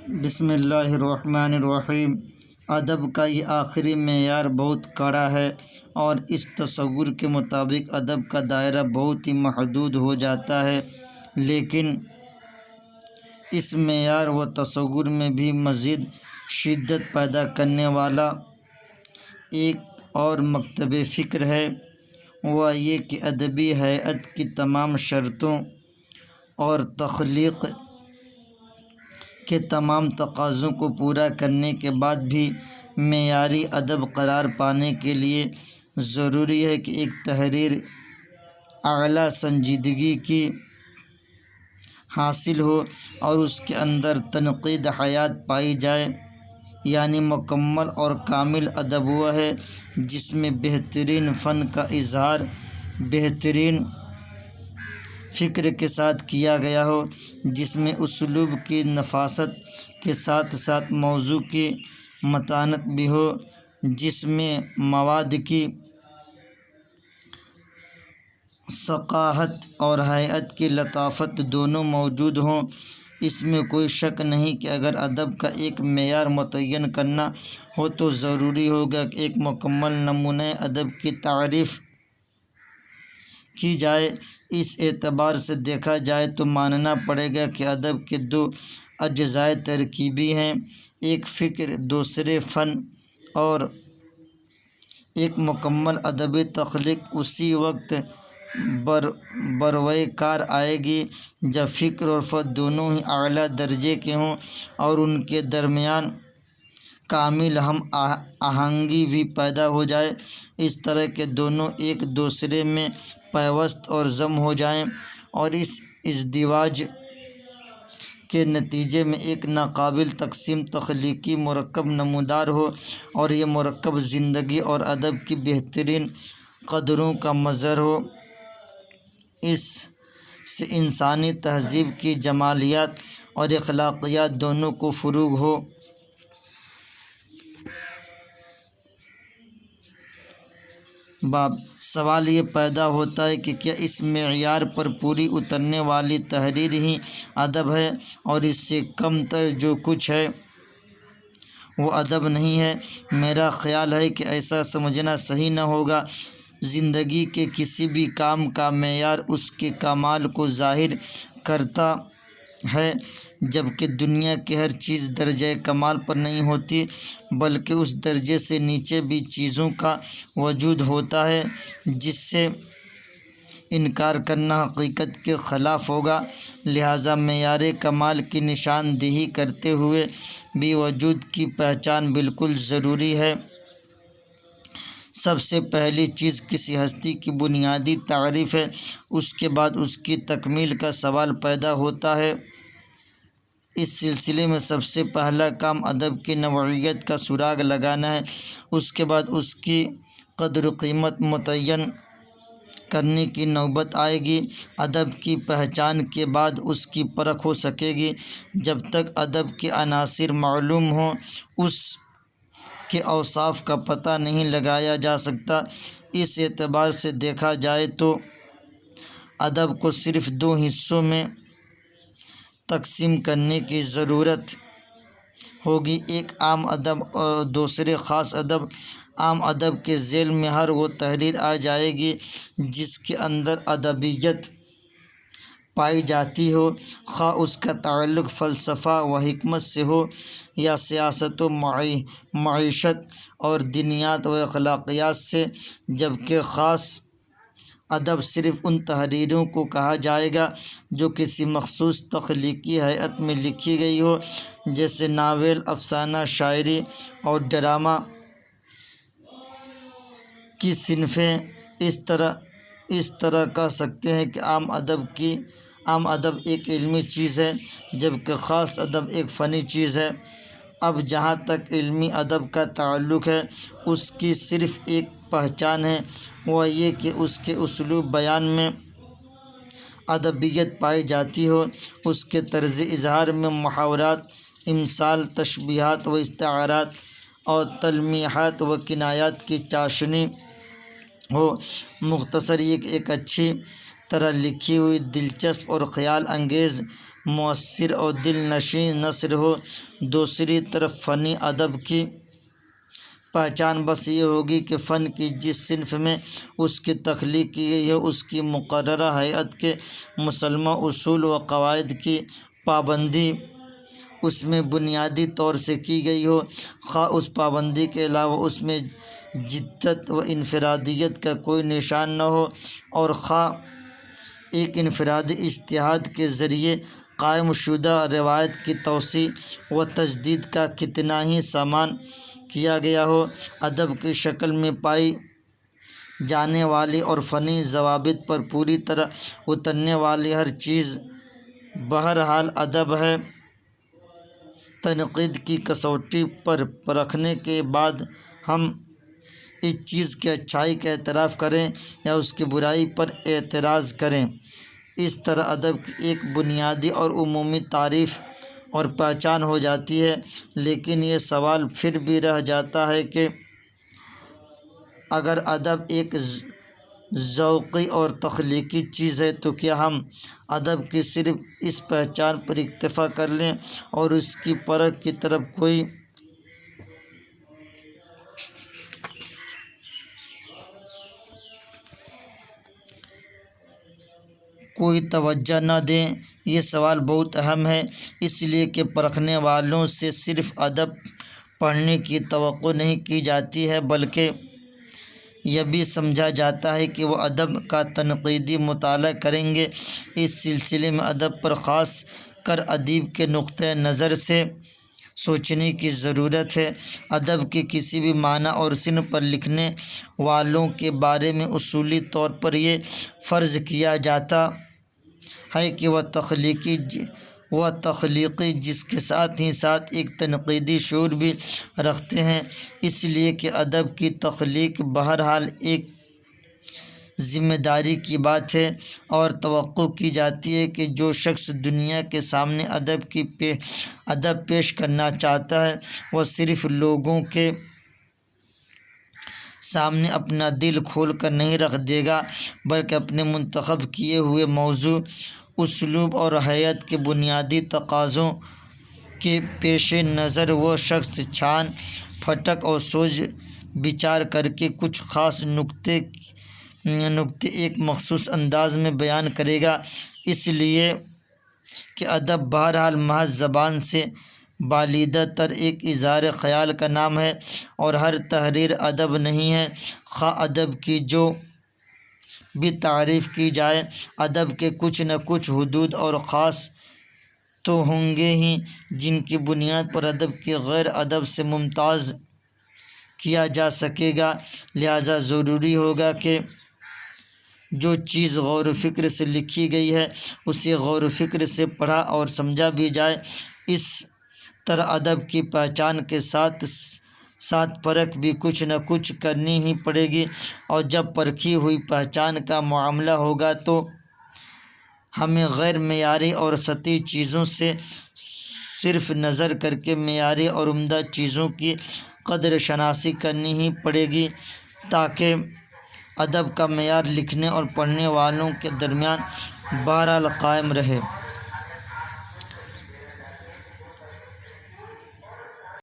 بسم اللہ الرحمن الرحیم۔ ادب کا یہ آخری معیار بہت کڑا ہے اور اس تصور کے مطابق ادب کا دائرہ بہت ہی محدود ہو جاتا ہے، لیکن اس معیار و تصور میں بھی مزید شدت پیدا کرنے والا ایک اور مکتب فکر ہے، وہ یہ کہ ادبی ہیئت کی تمام شرطوں اور تخلیق کے تمام تقاضوں کو پورا کرنے کے بعد بھی معیاری ادب قرار پانے کے لیے ضروری ہے کہ ایک تحریر اعلیٰ سنجیدگی کی حاصل ہو اور اس کے اندر تنقید حیات پائی جائے، یعنی مکمل اور کامل ادب وہ ہے جس میں بہترین فن کا اظہار بہترین فکر کے ساتھ کیا گیا ہو، جس میں اسلوب کی نفاست کے ساتھ ساتھ موضوع کی متانت بھی ہو، جس میں مواد کی ثقافت اور ہیئت کی لطافت دونوں موجود ہوں۔ اس میں کوئی شک نہیں کہ اگر ادب کا ایک معیار متعین کرنا ہو تو ضروری ہوگا کہ ایک مکمل نمونہ ادب کی تعریف کی جائے۔ اس اعتبار سے دیکھا جائے تو ماننا پڑے گا کہ ادب کے دو اجزائے ترکیبی ہیں، ایک فکر، دوسرے فن، اور ایک مکمل ادبی تخلیق اسی وقت بروئے کار آئے گی جب فکر اور فن دونوں ہی اعلیٰ درجے کے ہوں اور ان کے درمیان کامل ہم آہنگی بھی پیدا ہو جائے، اس طرح کہ دونوں ایک دوسرے میں پیوست اور ضم ہو جائیں اور اس ازدواج کے نتیجے میں ایک ناقابل تقسیم تخلیقی مرکب نمودار ہو، اور یہ مرکب زندگی اور ادب کی بہترین قدروں کا مظہر ہو۔ اس سے انسانی تہذیب کی جمالیات اور اخلاقیات دونوں کو فروغ ہو۔ سوال یہ پیدا ہوتا ہے کہ کیا اس معیار پر پوری اترنے والی تحریر ہی ادب ہے اور اس سے کم تر جو کچھ ہے وہ ادب نہیں ہے؟ میرا خیال ہے کہ ایسا سمجھنا صحیح نہ ہوگا۔ زندگی کے کسی بھی کام کا معیار اس کے کمال کو ظاہر کرتا ہے، جبکہ دنیا کی ہر چیز درجہ کمال پر نہیں ہوتی، بلکہ اس درجے سے نیچے بھی چیزوں کا وجود ہوتا ہے جس سے انکار کرنا حقیقت کے خلاف ہوگا۔ لہٰذا معیار کمال کی نشاندہی کرتے ہوئے بھی وجود کی پہچان بالکل ضروری ہے۔ سب سے پہلی چیز کسی ہستی کی بنیادی تعریف ہے، اس کے بعد اس کی تکمیل کا سوال پیدا ہوتا ہے۔ اس سلسلے میں سب سے پہلا کام ادب کی نوعیت کا سراغ لگانا ہے، اس کے بعد اس کی قدر و قیمت متعین کرنے کی نوبت آئے گی۔ ادب کی پہچان کے بعد اس کی پرکھ ہو سکے گی۔ جب تک ادب کے عناصر معلوم ہوں اس کے اوصاف کا پتہ نہیں لگایا جا سکتا۔ اس اعتبار سے دیکھا جائے تو ادب کو صرف دو حصوں میں تقسیم کرنے کی ضرورت ہوگی، ایک عام ادب اور دوسرے خاص ادب۔ عام ادب کے ذیل میں ہر وہ تحریر آ جائے گی جس کے اندر ادبیت پائی جاتی ہو، خواہ اس کا تعلق فلسفہ و حکمت سے ہو یا سیاست و معیشت اور دینیات و اخلاقیات سے، جبکہ خاص ادب صرف ان تحریروں کو کہا جائے گا جو کسی مخصوص تخلیقی ہیئت میں لکھی گئی ہو، جیسے ناول، افسانہ، شاعری اور ڈرامہ کی صنفیں۔ اس طرح کہہ سکتے ہیں کہ عام ادب ایک علمی چیز ہے جبکہ خاص ادب ایک فنی چیز ہے۔ اب جہاں تک علمی ادب کا تعلق ہے، اس کی صرف ایک پہچان ہے، وہ یہ کہ اس کے اسلوب بیان میں ادبیت پائی جاتی ہو، اس کے طرز اظہار میں محاورات، امثال، تشبیہات و استعارات اور تلمیحات و کنایات کی چاشنی ہو۔ مختصر یہ کہ ایک اچھی طرح لکھی ہوئی، دلچسپ اور خیال انگیز مؤثر اور دل نشیں نثر ہو۔ دوسری طرف فنی ادب کی پہچان بس یہ ہوگی کہ فن کی جس صنف میں اس کی تخلیق کی گئی ہے اس کی مقررہ ہیئت کے مسلمہ اصول و قواعد کی پابندی اس میں بنیادی طور سے کی گئی ہو، خواہ اس پابندی کے علاوہ اس میں جدت و انفرادیت کا کوئی نشان نہ ہو، اور خواہ ایک انفرادی اجتہاد کے ذریعے قائم شدہ روایت کی توسیع و تجدید کا کتنا ہی سامان کیا گیا ہو۔ ادب کی شکل میں پائی جانے والی اور فنی ضوابط پر پوری طرح اترنے والی ہر چیز بہرحال ادب ہے۔ تنقید کی کسوٹی پر پرکھنے کے بعد ہم اس چیز کی اچھائی کا اعتراف کریں یا اس کی برائی پر اعتراض کریں، اس طرح ادب کی ایک بنیادی اور عمومی تعریف اور پہچان ہو جاتی ہے۔ لیکن یہ سوال پھر بھی رہ جاتا ہے کہ اگر ادب ایک ذوقی اور تخلیقی چیز ہے تو کیا ہم ادب کی صرف اس پہچان پر اکتفا کر لیں اور اس کی پرکھ کی طرف کوئی توجہ نہ دیں؟ یہ سوال بہت اہم ہے، اس لیے کہ پرکھنے والوں سے صرف ادب پڑھنے کی توقع نہیں کی جاتی ہے بلکہ یہ بھی سمجھا جاتا ہے کہ وہ ادب کا تنقیدی مطالعہ کریں گے۔ اس سلسلے میں ادب پر خاص کر ادیب کے نقطۂ نظر سے سوچنے کی ضرورت ہے۔ ادب کے کسی بھی معنی اور صنف پر لکھنے والوں کے بارے میں اصولی طور پر یہ فرض کیا جاتا ہے کہ وہ تخلیقی جس کے ساتھ ہی ساتھ ایک تنقیدی شعور بھی رکھتے ہیں، اس لیے کہ ادب کی تخلیق بہرحال ایک ذمہ داری کی بات ہے، اور توقع کی جاتی ہے کہ جو شخص دنیا کے سامنے ادب پیش کرنا چاہتا ہے وہ صرف لوگوں کے سامنے اپنا دل کھول کر نہیں رکھ دے گا بلکہ اپنے منتخب کیے ہوئے موضوع، اسلوب اور ہیئت کے بنیادی تقاضوں کے پیش نظر وہ شخص چھان پھٹک اور سوچ بچار کر کے کچھ خاص نکتے ایک مخصوص انداز میں بیان کرے گا۔ اس لیے کہ ادب بہرحال محض زبان سے بالیدہ تر ایک اظہار خیال کا نام ہے، اور ہر تحریر ادب نہیں ہے۔ خواہ ادب کی جو بھی تعریف کی جائے، ادب کے کچھ نہ کچھ حدود اور خاص تو ہوں گے ہی جن کی بنیاد پر ادب کی غیر ادب سے ممتاز کیا جا سکے گا۔ لہٰذا ضروری ہوگا کہ جو چیز غور و فکر سے لکھی گئی ہے اسے غور و فکر سے پڑھا اور سمجھا بھی جائے۔ اس طرح ادب کی پہچان کے ساتھ ساتھ پرکھ بھی کچھ نہ کچھ کرنی ہی پڑے گی، اور جب پرکھی ہوئی پہچان کا معاملہ ہوگا تو ہمیں غیر معیاری اور سطحی چیزوں سے صرف نظر کر کے معیاری اور عمدہ چیزوں کی قدر شناسی کرنی ہی پڑے گی تاکہ ادب کا معیار لکھنے اور پڑھنے والوں کے درمیان بہرحال قائم رہے۔